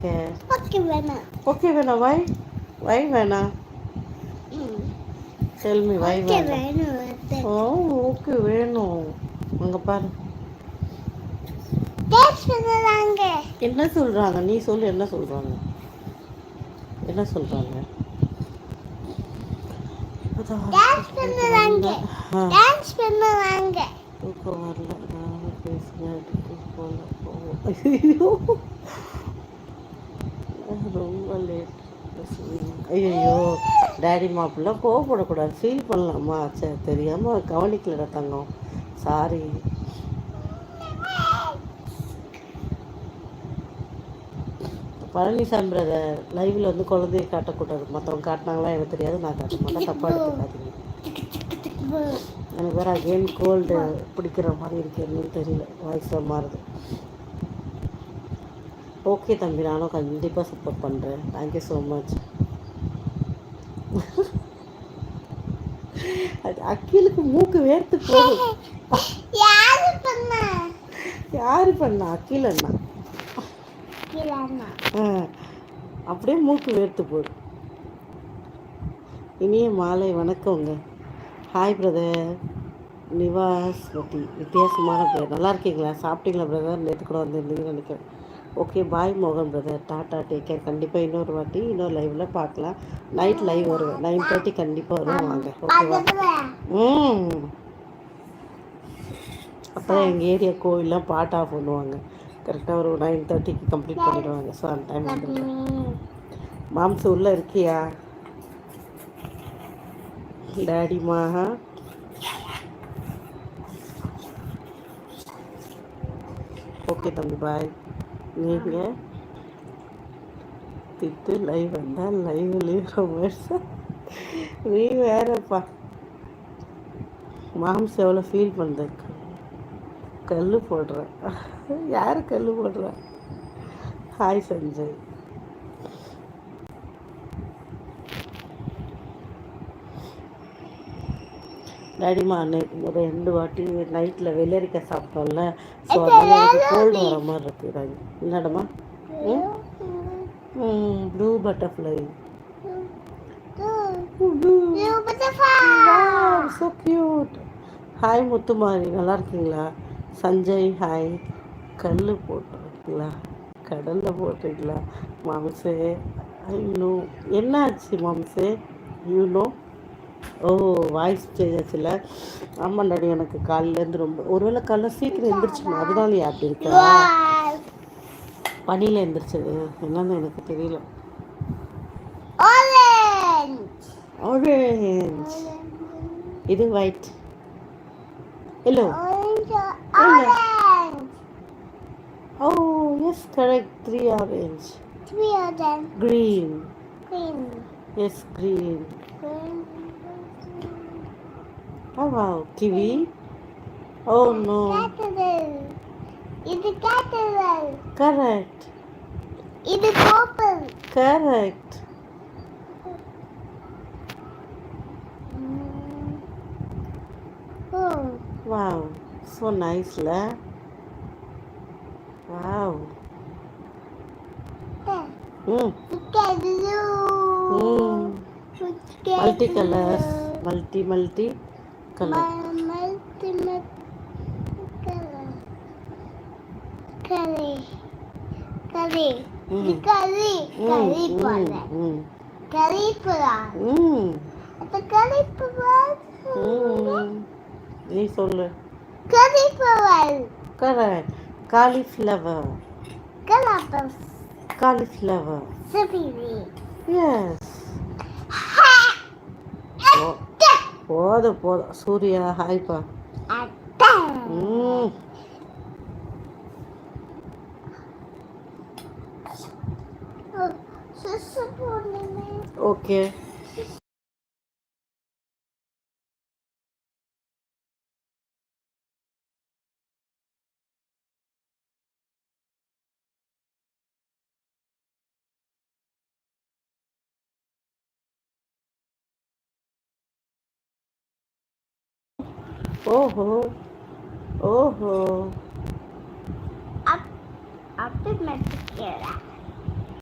Okay வேணாம். Okay வேணாம். வை வேணாம். டெல் மீ வை ஓகே வேணாம். வேணும். ஓ ஓகே வேணும். அங்கே பாரு டேஸ்ட் பண்ணுறாங்க. என்ன சொல்கிறாங்க, நீ சொல்லு. என்ன சொல்கிறாங்க, என்ன சொல்கிறாங்க? டான்ஸ் பண்ணுறாங்க. டான்ஸ் பண்ணுறாங்க. தூக்கம் வரல, நான் பேசினதுக்கு போல ஐயோ ரொம்ப லேட். ஐயோ டேடி மாப்பிள்ள கோவப்படக்கூடாது, ஃபீல் பண்ணலாமா? சரி தெரியாமல் கவனிக்கலடா தங்கம், சாரி. பழனிசாமி பிரதர் லைவில் வந்து குழந்தைய காட்டக்கூடாது. மற்றவங்க காட்டினாங்களா எனக்கு தெரியாது, நான் காட்ட மாட்டேன், தப்பாக எடுத்துக்காதீங்க. எனக்கு வேறு அகெயின் கோல்டு பிடிக்கிற மாதிரி இருக்கு, என்னன்னு தெரியல, வாய்ஸாக மாறுது. ஓகே தம்பி, நானும் கண்டிப்பாக சப்போர்ட் பண்ணுறேன். Thank you so much. அது அக்கீலுக்கு மூக்கு வேர்த்து போகும். யாரு பண்ணா? அக்கீல் அண்ணா. அப்படியே மூக்கு வேர்த்து போகுது. இனிய மாலை வணக்கங்க. ஹாய் பிரதர் நிவாஸ் பத்தி, வித்தியாசமான பேர். நல்லா இருக்கீங்களா? சாப்பிட்டீங்களா பிரதர்? நேற்று கூட வந்துருந்தீங்கன்னு நினைக்கிறேன். ஓகே பாய் மோகன் பிரதர், டாட்டா, டேக் கேர். கண்டிப்பாக இன்னொரு வாட்டி இன்னொரு லைவில் பார்க்கலாம். நைட் லைவ் வருவேன், 9:30 கண்டிப்பாக வருவேன், வாங்க ஓகேவா? அப்போ தான் எங்கள் ஏரியா கோவிலெலாம் பாட் ஆஃப் பண்ணுவாங்க. கரெக்டாக ஒரு 9:30க்கு கம்ப்ளீட் பண்ணிடுவாங்க. ஸோ அந்த டைம் வந்துருக்கேன். மாம்சு உள்ளே இருக்கியா டேடிமா? ஓகே தம்பி பாய். நீங்கள் திட்டு லைவ் வந்தால் லைவ்லேயே ரொம்ப நீ வேறப்பா. மாம்ஸ் எவ்வளோ ஃபீல் பண்ணுறதுக்கு கல் போடுறேன். யார் கல் போடுறா? ஹாய் சஞ்சய். டேடிமா ஒரு 2 வாட்டி நைட்டில் வெள்ளரிக்காய் சாப்பிட்டோம்ல, ஸோ அதனால எனக்கு கோல்டு வர மாதிரி இருக்குது. என்னடமா? Blue butterfly. So cute. Hi Muthumari, நல்லா இருக்கீங்களா? சஞ்சய் ஹாய். கல் போட்டுருக்கீங்களா? கடலில் போட்டுருக்கீங்களா மாம்சே? ஐயோ என்னாச்சு மாம்சே? யூனோ ஓ வாய்ஸ் சேஞ்ச் ஆச்சுல. ஆமாம் டாடி, எனக்கு காலையிலேருந்து ரொம்ப, ஒருவேளை காலைல சீக்கிரம் எழுந்திரிச்சுமா, அதனால அப்படி இருக்கா? பனியில் எழுந்திரிச்சது என்னன்னு எனக்கு தெரியல. ஆரஞ்ச். இது white. Yellow. Oh yes correct. 3 orange. Green. Yes, green. Oh wow, kiwi. Oh no. It's caterpillar. Correct. It's purple. Correct. Oh. Wow, so nice la. Wow. Multi-colors. Multi color. Curry. நீ சொல்லு. Correct. Cauliflower. Yes. போதும் Surya ஹாய்ப்பா. Okay. ஓஹோ ஓஹோ. Up to my